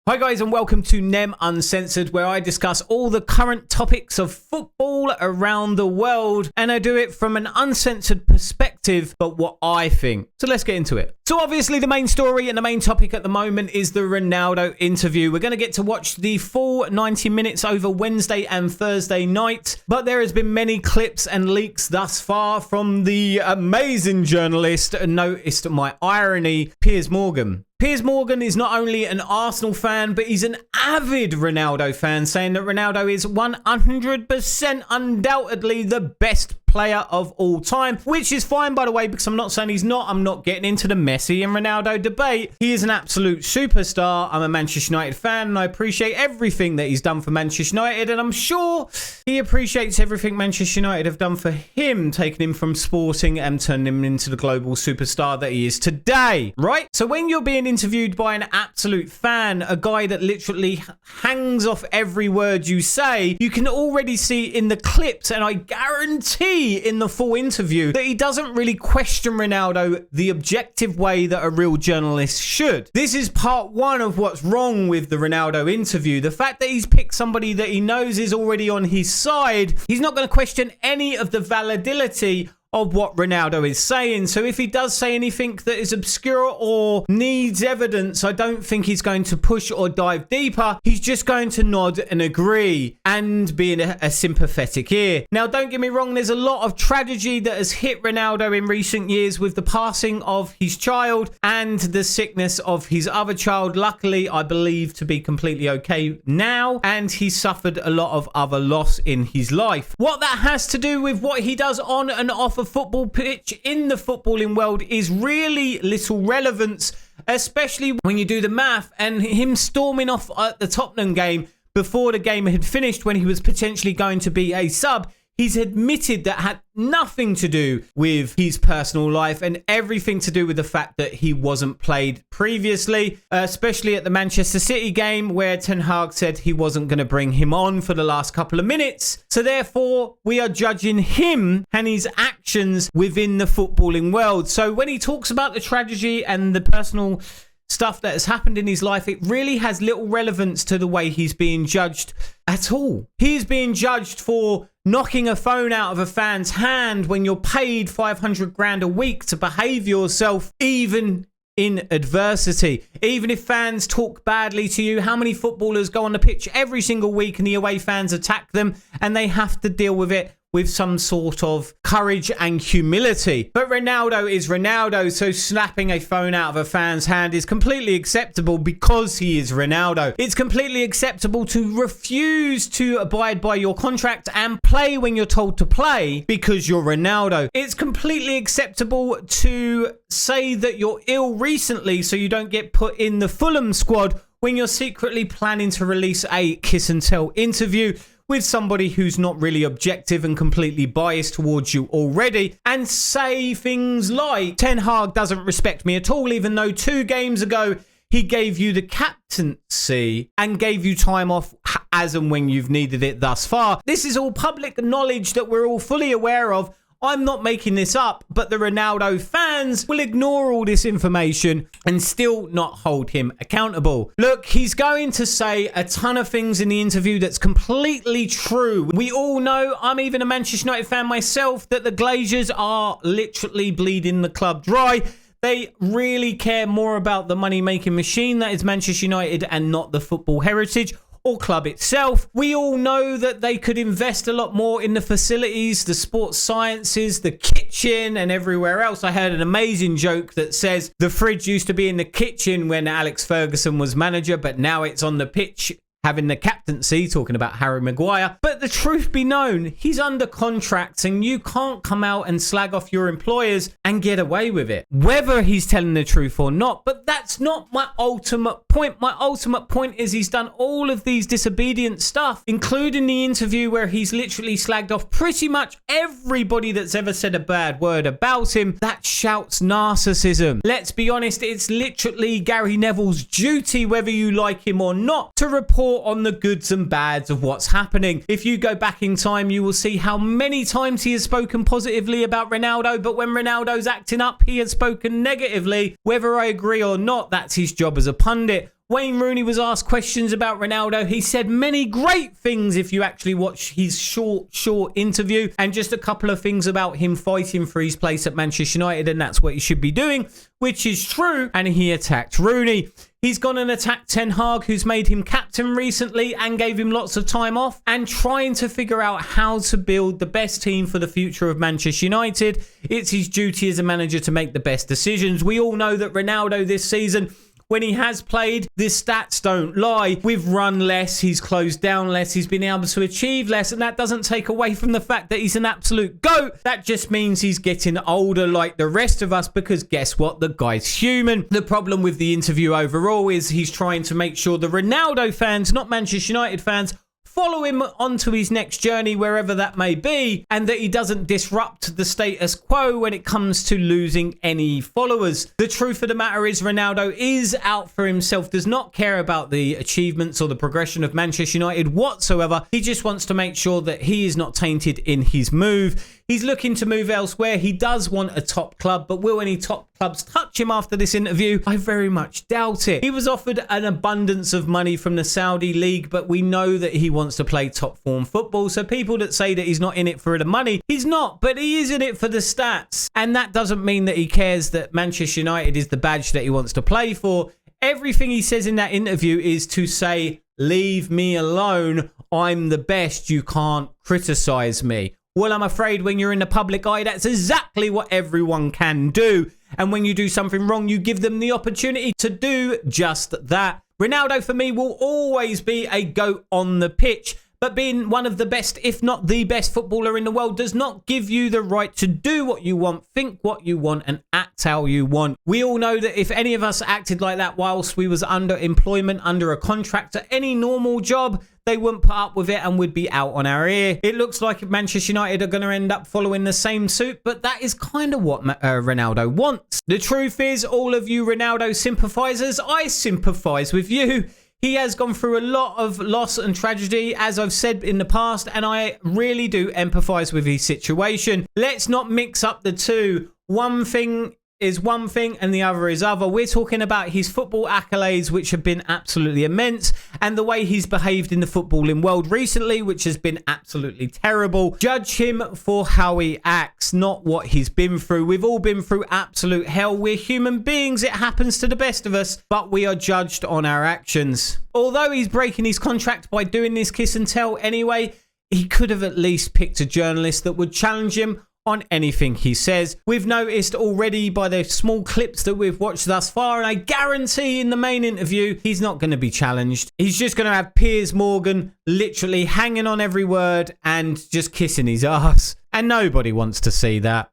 Hi guys and welcome to Nem Uncensored, where I discuss all the current topics of football around the world, and I do it from an uncensored perspective, but what I think. So let's get into it. So obviously the main story and the main topic at the moment is the Ronaldo interview. We're going to get to watch the full 90 minutes over Wednesday and Thursday night, but there has been many clips and leaks thus far from the amazing journalist, noticed my irony, Piers Morgan. Piers Morgan is not only an Arsenal fan, but he's an avid Ronaldo fan, saying that Ronaldo is 100% undoubtedly the best player of all time, which is fine, by the way, because I'm not saying he's not. I'm not getting into the Messi and Ronaldo debate. He is an absolute superstar. I'm a Manchester United fan, and I appreciate everything that he's done for Manchester United, and I'm sure he appreciates everything Manchester United have done for him, taking him from Sporting and turning him into the global superstar that he is today, right? So when you're being interviewed by an absolute fan, a guy that literally hangs off every word you say, you can already see in the clips, and I guarantee in the full interview, that he doesn't really question Ronaldo the objective way that a real journalist should. This is part one of what's wrong with the Ronaldo interview. The fact that he's picked somebody that he knows is already on his side, he's not going to question any of the validity of what Ronaldo is saying. So if he does say anything that is obscure or needs evidence, I don't think he's going to push or dive deeper. He's just going to nod and agree and be in a sympathetic ear. Now, don't get me wrong, there's a lot of tragedy that has hit Ronaldo in recent years with the passing of his child and the sickness of his other child. Luckily, I believe to be completely okay now, and he suffered a lot of other loss in his life. What that has to do with what he does on and off a football pitch in the footballing world is really little relevance, especially when you do the math, and him storming off at the Tottenham game before the game had finished when he was potentially going to be a sub. He's admitted that had nothing to do with his personal life and everything to do with the fact that he wasn't played previously, especially at the Manchester City game where Ten Hag said he wasn't going to bring him on for the last couple of minutes. So therefore, we are judging him and his actions within the footballing world. So when he talks about the tragedy and the personal stuff that has happened in his life, it really has little relevance to the way he's being judged at all. He's being judged for knocking a phone out of a fan's hand when you're paid 500 grand a week to behave yourself, even in adversity. Even if fans talk badly to you, how many footballers go on the pitch every single week and the away fans attack them and they have to deal with it with some sort of courage and humility. But Ronaldo is Ronaldo, so slapping a phone out of a fan's hand is completely acceptable because he is Ronaldo. It's completely acceptable to refuse to abide by your contract and play when you're told to play because you're Ronaldo. It's completely acceptable to say that you're ill recently so you don't get put in the Fulham squad when you're secretly planning to release a kiss and tell interview with somebody who's not really objective and completely biased towards you already, and say things like, Ten Hag doesn't respect me at all, even though 2 games ago he gave you the captaincy and gave you time off as and when you've needed it thus far. This is all public knowledge that we're all fully aware of. I'm not making this up, but the Ronaldo fans will ignore all this information and still not hold him accountable. Look, he's going to say a ton of things in the interview that's completely true. We all know, I'm even a Manchester United fan myself, that the Glazers are literally bleeding the club dry. They really care more about the money-making machine that is Manchester United and not the football heritage or club itself. We all know that they could invest a lot more in the facilities, the sports sciences, the kitchen and everywhere else. I heard an amazing joke that says the fridge used to be in the kitchen when Alex Ferguson was manager, but now it's on the pitch having the captaincy, talking about Harry Maguire. But the truth be known, he's under contract and you can't come out and slag off your employers and get away with it, whether he's telling the truth or not. But that's not my ultimate point. My ultimate point is he's done all of these disobedient stuff, including the interview where he's literally slagged off pretty much everybody that's ever said a bad word about him. That shouts narcissism. Let's be honest, it's literally Gary Neville's duty, whether you like him or not, to report on the goods and bads of what's happening. If you go back in time, you will see how many times he has spoken positively about Ronaldo, but when Ronaldo's acting up, he has spoken negatively. Whether I agree or not, that's his job as a pundit. Wayne Rooney was asked questions about Ronaldo. He said many great things if you actually watch his short interview, and just a couple of things about him fighting for his place at Manchester United, and that's what he should be doing, which is true. And he attacked Rooney. He's gone and attacked Ten Hag, who's made him captain recently and gave him lots of time off, and trying to figure out how to build the best team for the future of Manchester United. It's his duty as a manager to make the best decisions. We all know that Ronaldo this season, when he has played, the stats don't lie. We've run less, he's closed down less, he's been able to achieve less, and that doesn't take away from the fact that he's an absolute GOAT. That just means he's getting older like the rest of us, because guess what? The guy's human. The problem with the interview overall is he's trying to make sure the Ronaldo fans, not Manchester United fans, follow him onto his next journey, wherever that may be, and that he doesn't disrupt the status quo when it comes to losing any followers. The truth of the matter is Ronaldo is out for himself, does not care about the achievements or the progression of Manchester United whatsoever. He just wants to make sure that he is not tainted in his move. He's looking to move elsewhere. He does want a top club, but will any top clubs touch him after this interview? I very much doubt it. He was offered an abundance of money from the Saudi League, but we know that he wants to play top form football. So people that say that he's not in it for the money, he's not, but he is in it for the stats. And that doesn't mean that he cares that Manchester United is the badge that he wants to play for. Everything he says in that interview is to say, leave me alone. I'm the best. You can't criticize me. Well, I'm afraid when you're in the public eye, that's exactly what everyone can do. And when you do something wrong, you give them the opportunity to do just that. Ronaldo, for me, will always be a GOAT on the pitch. But being one of the best, if not the best footballer in the world, does not give you the right to do what you want, think what you want, and act how you want. We all know that if any of us acted like that whilst we was under employment, under a contract at any normal job, they wouldn't put up with it and would be out on our ear. It looks like Manchester United are going to end up following the same suit, but that is kind of what Ronaldo wants. The truth is, all of you Ronaldo sympathisers, I sympathise with you. He has gone through a lot of loss and tragedy, as I've said in the past, and I really do empathise with his situation. Let's not mix up the two. One thing is one thing and the other is other. We're talking about his football accolades, which have been absolutely immense, and the way he's behaved in the footballing world recently, which has been absolutely terrible. Judge him for how he acts, not what he's been through. We've all been through absolute hell. We're human beings. It happens to the best of us, but we are judged on our actions. Although he's breaking his contract by doing this kiss and tell anyway, he could have at least picked a journalist that would challenge him on anything he says. We've noticed already by the small clips that we've watched thus far, and I guarantee in the main interview, he's not going to be challenged. He's just going to have Piers Morgan literally hanging on every word and just kissing his ass. And nobody wants to see that.